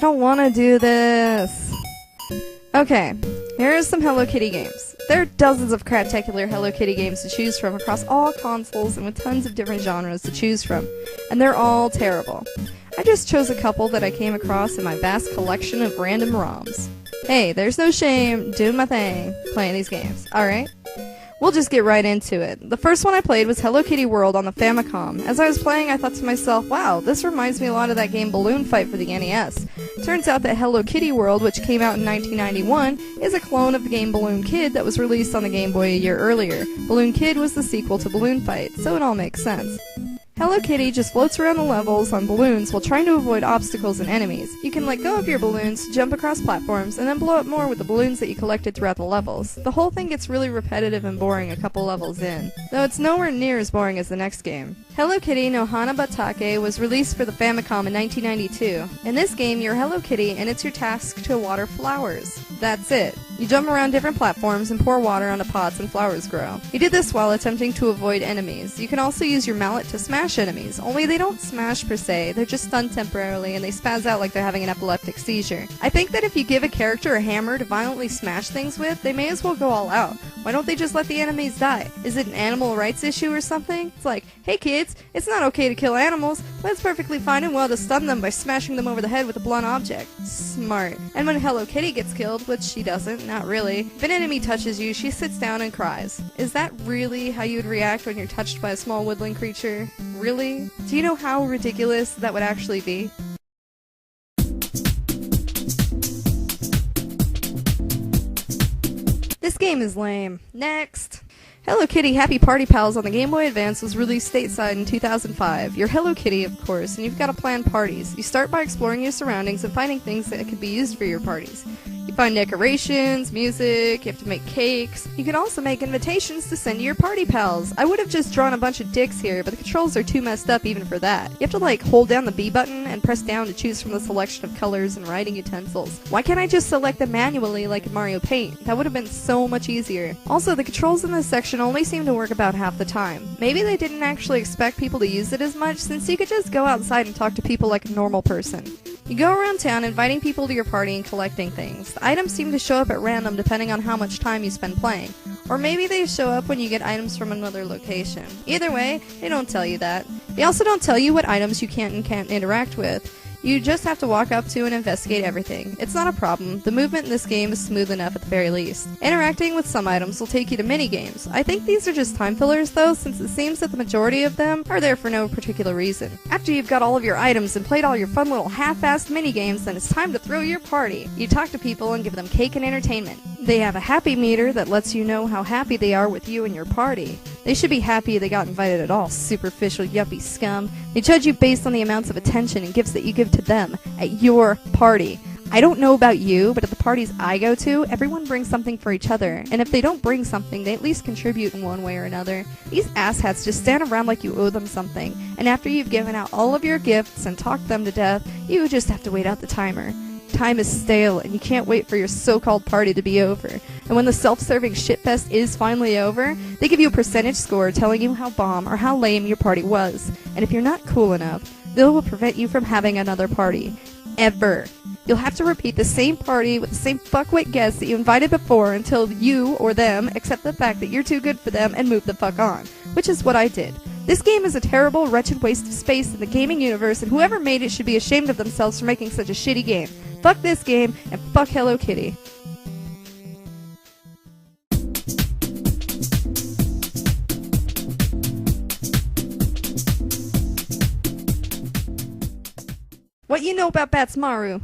don't want to do this. Okay, here are some Hello Kitty games. There are dozens of craptacular Hello Kitty games to choose from across all consoles and with tons of different genres to choose from, and they're all terrible. I just chose a couple that I came across in my vast collection of random ROMs. Hey, there's no shame doing my thing, playing these games, alright? We'll just get right into it. The first one I played was Hello Kitty World on the Famicom. As I was playing, I thought to myself, wow, this reminds me a lot of that game Balloon Fight for the NES. Turns out that Hello Kitty World, which came out in 1991, is a clone of the game Balloon Kid that was released on the Game Boy a year earlier. Balloon Kid was the sequel to Balloon Fight, so it all makes sense. Hello Kitty just floats around the levels on balloons while trying to avoid obstacles and enemies. You can let go of your balloons, jump across platforms, and then blow up more with the balloons that you collected throughout the levels. The whole thing gets really repetitive and boring a couple levels in, though it's nowhere near as boring as the next game. Hello Kitty no Hana Batake was released for the Famicom in 1992. In this game, you're Hello Kitty and it's your task to water flowers. That's it. You jump around different platforms and pour water onto pots and flowers grow. You do this while attempting to avoid enemies. You can also use your mallet to smash enemies, only they don't smash per se, they're just stunned temporarily and they spaz out like they're having an epileptic seizure. I think that if you give a character a hammer to violently smash things with, they may as well go all out. Why don't they just let the enemies die? Is it an animal rights issue or something? It's like, hey kids, it's not okay to kill animals, but it's perfectly fine and well to stun them by smashing them over the head with a blunt object. Smart. And when Hello Kitty gets killed, which she doesn't, not really, if an enemy touches you, she sits down and cries. Is that really how you would react when you're touched by a small woodland creature? Really? Do you know how ridiculous that would actually be? This game is lame. Next! Hello Kitty Happy Party Pals on the Game Boy Advance was released stateside in 2005. You're Hello Kitty, of course, and you've got to plan parties. You start by exploring your surroundings and finding things that could be used for your parties. You find decorations, music, you have to make cakes. You can also make invitations to send to your party pals. I would have just drawn a bunch of dicks here, but the controls are too messed up even for that. You have to hold down the B button and press down to choose from the selection of colors and writing utensils. Why can't I just select them manually like in Mario Paint? That would have been so much easier. Also, the controls in this section only seem to work about half the time. Maybe they didn't actually expect people to use it as much, since you could just go outside and talk to people like a normal person. You go around town inviting people to your party and collecting things. The items seem to show up at random depending on how much time you spend playing. Or maybe they show up when you get items from another location. Either way, they don't tell you that. They also don't tell you what items you can and can't interact with. You just have to walk up to and investigate everything. It's not a problem. The movement in this game is smooth enough at the very least. Interacting with some items will take you to mini-games. I think these are just time fillers though, since it seems that the majority of them are there for no particular reason. After you've got all of your items and played all your fun little half-assed mini-games, then it's time to throw your party. You talk to people and give them cake and entertainment. They have a happy meter that lets you know how happy they are with you and your party. They should be happy they got invited at all, superficial yuppie scum. They judge you based on the amounts of attention and gifts that you give to them at your party. I don't know about you, but at the parties I go to, everyone brings something for each other, and if they don't bring something, they at least contribute in one way or another. These asshats just stand around like you owe them something, and after you've given out all of your gifts and talked them to death, you just have to wait out the timer. Time is stale, and you can't wait for your so-called party to be over. And when the self-serving shitfest is finally over, they give you a percentage score telling you how bomb or how lame your party was. And if you're not cool enough, they will prevent you from having another party. Ever. You'll have to repeat the same party with the same fuckwit guests that you invited before until you or them accept the fact that you're too good for them and move the fuck on. Which is what I did. This game is a terrible, wretched waste of space in the gaming universe, and whoever made it should be ashamed of themselves for making such a shitty game. Fuck this game, and fuck Hello Kitty. What you know about Batsmaru?